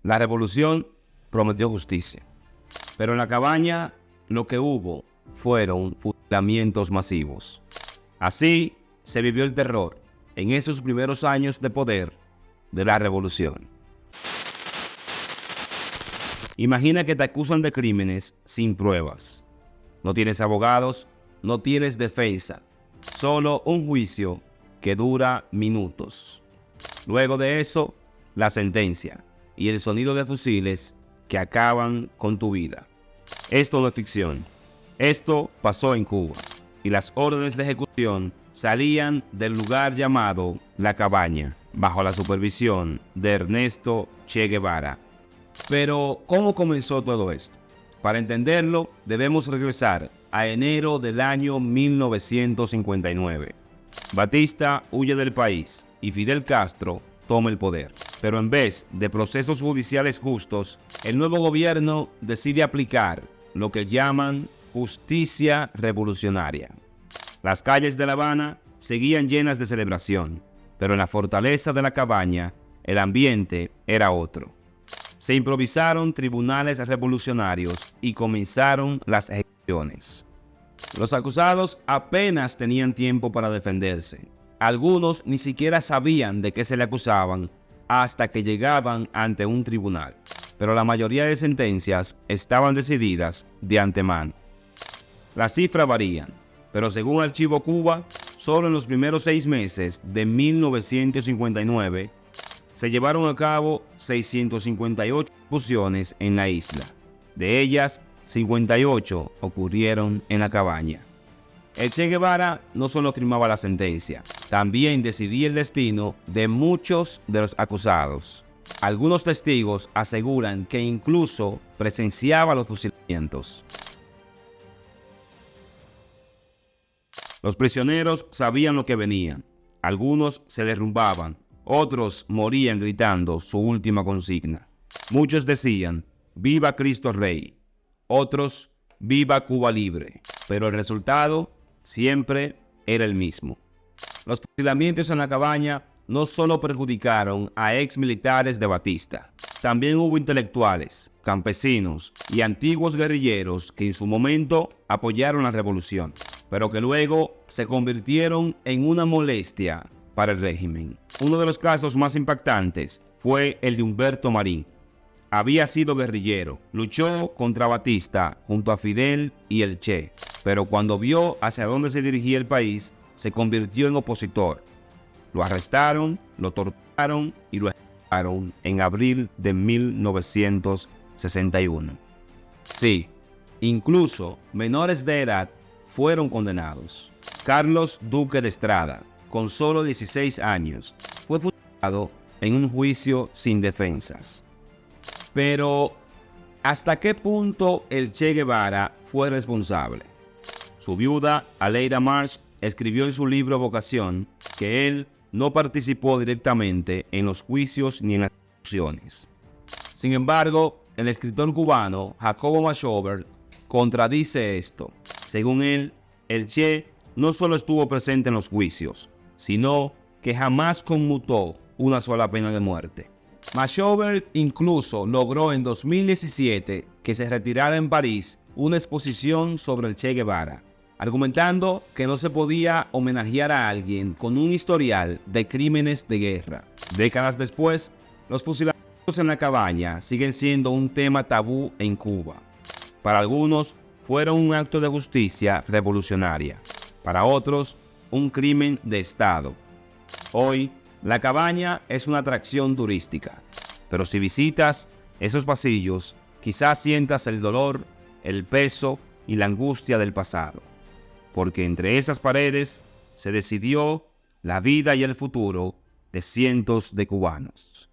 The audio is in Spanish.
La revolución prometió justicia, pero en la cabaña lo que hubo fueron fusilamientos masivos. Así se vivió el terror en esos primeros años de poder de la revolución. Imagina que te acusan de crímenes sin pruebas. No tienes abogados, no tienes defensa, solo un juicio que dura minutos. Luego de eso, la sentencia y el sonido de fusiles que acaban con tu vida. Esto no es ficción. Esto pasó en Cuba y las órdenes de ejecución salían del lugar llamado La Cabaña, bajo la supervisión de Ernesto Che Guevara. Pero, ¿cómo comenzó todo esto? Para entenderlo, debemos regresar a enero del año 1959. Batista huye del país y Fidel Castro toma el poder. Pero en vez de procesos judiciales justos, el nuevo gobierno decide aplicar lo que llaman justicia revolucionaria. Las calles de La Habana seguían llenas de celebración, pero en la fortaleza de La Cabaña el ambiente era otro. Se improvisaron tribunales revolucionarios y comenzaron las ejecuciones. Los acusados apenas tenían tiempo para defenderse. Algunos ni siquiera sabían de qué se le acusaban hasta que llegaban ante un tribunal. Pero la mayoría de sentencias estaban decididas de antemano. Las cifras varían, pero según Archivo Cuba, solo en los primeros 6 meses de 1959 se llevaron a cabo 658 ejecuciones en la isla. De ellas, 58 ocurrieron en La Cabaña. El Che Guevara no solo firmaba la sentencia, también decidía el destino de muchos de los acusados. Algunos testigos aseguran que incluso presenciaba los fusilamientos. Los prisioneros sabían lo que venía. Algunos se derrumbaban, otros morían gritando su última consigna. Muchos decían, ¡viva Cristo Rey! Otros, ¡viva Cuba Libre! Pero el resultado siempre era el mismo. Los fusilamientos en La Cabaña no solo perjudicaron a ex militares de Batista, también hubo intelectuales, campesinos y antiguos guerrilleros que en su momento apoyaron la revolución, pero que luego se convirtieron en una molestia para el régimen. Uno de los casos más impactantes fue el de Humberto Marín. Había sido guerrillero, luchó contra Batista junto a Fidel y el Che, pero cuando vio hacia dónde se dirigía el país, se convirtió en opositor. Lo arrestaron, lo torturaron y lo ejecutaron en abril de 1961. Sí, incluso menores de edad fueron condenados. Carlos Duque de Estrada, con solo 16 años, fue fusilado en un juicio sin defensas. Pero, ¿hasta qué punto el Che Guevara fue responsable? Su viuda, Aleida Marsh, escribió en su libro Vocación que él no participó directamente en los juicios ni en las ejecuciones. Sin embargo, el escritor cubano Jacobo Machover contradice esto. Según él, el Che no solo estuvo presente en los juicios, sino que jamás conmutó una sola pena de muerte. Machover incluso logró en 2017 que se retirara en París una exposición sobre el Che Guevara, argumentando que no se podía homenajear a alguien con un historial de crímenes de guerra. Décadas después, los fusilamientos en La Cabaña siguen siendo un tema tabú en Cuba. Para algunos, fueron un acto de justicia revolucionaria. Para otros, un crimen de Estado. Hoy, La Cabaña es una atracción turística, pero si visitas esos pasillos, quizás sientas el dolor, el peso y la angustia del pasado, porque entre esas paredes se decidió la vida y el futuro de cientos de cubanos.